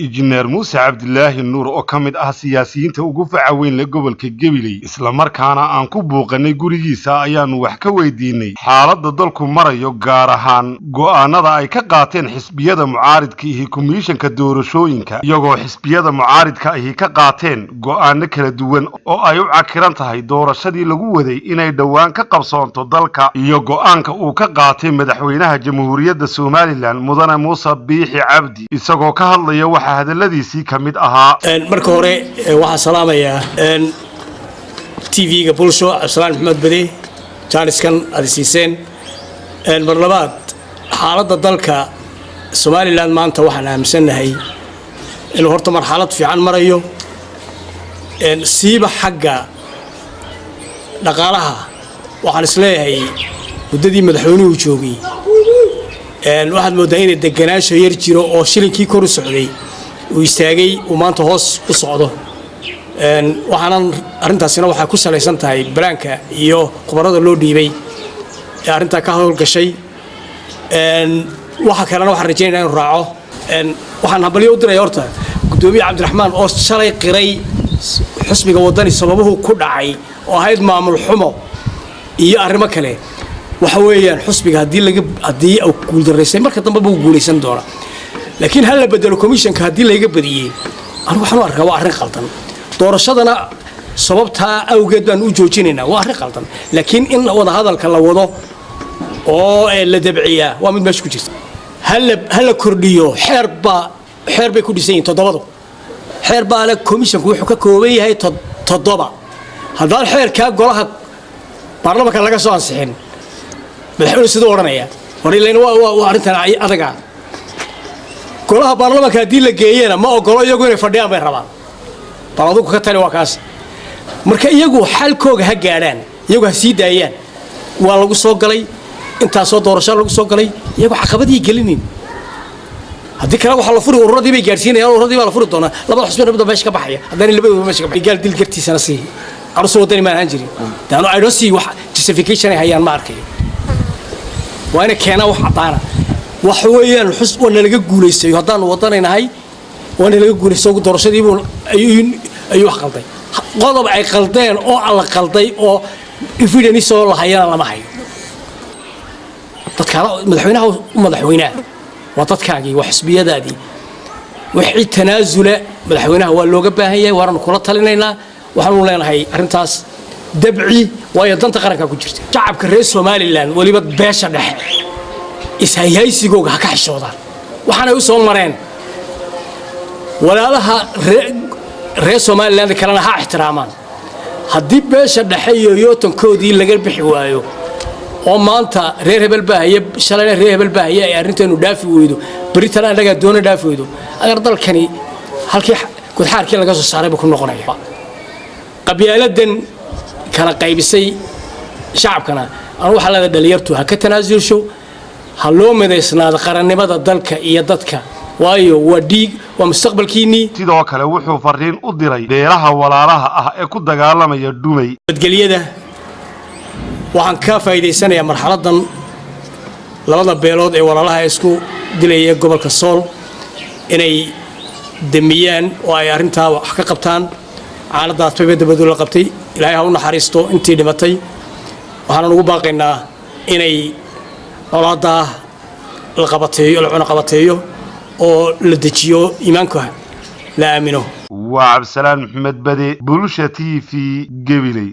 injineer Muuse Cabdilaahi Nuur oo ka mid ah siyaasiyiinta ugu facaweyn leh gobolka Gabiley isla markaana aan ku buuqanay gurigiisa ayaanu wax ka weydiinay xaaladda dalku marayo gaar ahaan go'aanada ay ka qaateen xisbiyada mucaaridka iyo komishanka doorashooyinka iyagoo xisbiyada mucaaridka ay ka qaateen go'aano kala duwan oo ay u cakiran tahay doorashadii lagu waday inay dhawaan ka qabsoonto dalka iyo go'aanka uu ka qaatay madaxweynaha jamhuuriyadda Soomaaliland Mudane Muuse Biixi Cabdi isagoo ka hadlaya hadaladiisii kamid ahaa marka hore waxa salaamaya TV-ga bulsho Absalaan Maxamed Bade jaaniskan adisiiseen mar labaad xaaladda dalka Soomaaliland maanta waxaan aaminsanahay in horta marxalad fiican marayo siiba xagga dhaqaalaha waxaan isleeyahay muddadii madaxweynuhu joogay waxaad moodaa inay deganaansho yar jiro oo shilinkii kor u socday uu istaagay uu maanta hoos u socdo waxaan arintaasina waxa ku salaysan tahay balaanka iyo khubarada loo dhiibay ee arinta ka howlgashay waxa kalena waxaan rajaynaynaa inuu raaco waxaan habaliyo u diray horta gudoomiye Cabdiraxmaan oo shalay qiray xisbiga wadani sababuhu ku dhacay oo ahayd maamul xumo iyo arrimo kale waxa weeyaan xisbiga hadii uu guul dareysay marka dambe buu guuleysan doona laakiin hal la bedelo komishanka hadii la iga badiyay anigu waxaan arkaa waa arrin qaldan doorashadana sababta awgeed baan u joojinaynaa waa arrin qaldan laakiin in wada hadalka la wado oo la dabciya waa mid meesha ku jirta hal la kordhiyo xeer bay ku dhisan yihiin todobado xeer baa la komishanku wuxuu ka kooban yahay todoba haddaan xeerka golaha baarlamaanka laga soo ansixin madaxweynuhu sidoo oranaya wariilayna waa arrintan adaga golaha baarlamaanka hadii la geeyana ma ogolo iyagu inay fadhiyaan bay rabaan baladku ka tali waa kaas marka iyagu xalkooga ha gaadhaan iyagu ha sii daayaan waa lagu soo galay inta soo doorasho lagu soo galay iyagu caqabadii gelinin hadii kale waxa la furi ururadii bay gaarsiinayaan ururadii baa la furi doona laba xusbi meesha ka baxaya hadana labadooda meesha ka baxay gaal dil gartiisana si arso wadani ma ahaan jirin taano I don't see wax justification ay hayaan ma arkay waana keena wax cadaana wax weeyaan xusb wana laga guuleystay hadaan wadanaynahay wana laga guuleystay doorashadii ayuu wax qalday qodob ay qaldeen oo alla qalday oo evidence soo la hayaan lama hayo dadka madaxweynaha waa dadkaagii wax xisbiyadaadii wixii tanaasula madaxweynaha waa looga baahan yahay waran kula talinaynaa waxaan u leenahay arintaas dabci way danta qaranka ku jirta shacabka reer Soomaaliland waliba beesha dhexe ishayaysigooga ka xishoodaan waxaanay u soo mareen walaalaha reer Soomaaliland kalena ha ixtiraamaan haddii beesha dhexe iyo yootankoodii laga bixi waayo oo maanta reer hebel baahaye shalayna reer hebel baahaye ay arrinteenu dhaafi weydo baritan anaga doona dhaafi weydo agar dalkani halkii gudxaarkii laga soo saaray ku noqonaya qabiiladan kala qaybisay shacabkana aan waxa la dhalinyartu ha ka tanaasulsho ha loo mideysnaado qarannimada dalka iyo dadka waayo wadiig waa mustaqbalkiini sidoo kale wuxuu fariin u diray beelaha walaalaha ah ee ku dagaalamaya Dumay badgeliyada waxaan ka faa'iideysanayaa marxaladan labada beelood ee walaalaha isku dilayay gobolka Sool inay damiyaan oo ay arinta wax ka qabtaan caaladaas dabadu la qabtay ilaahay ha u naxariisto intii dhimatay waxaan ugu baaqaynaa inay colaada la qabateeyo oo la dejiyo iimaanka la aamino waa Absalaan Maxamed Bade Bulsho TV Gabiley.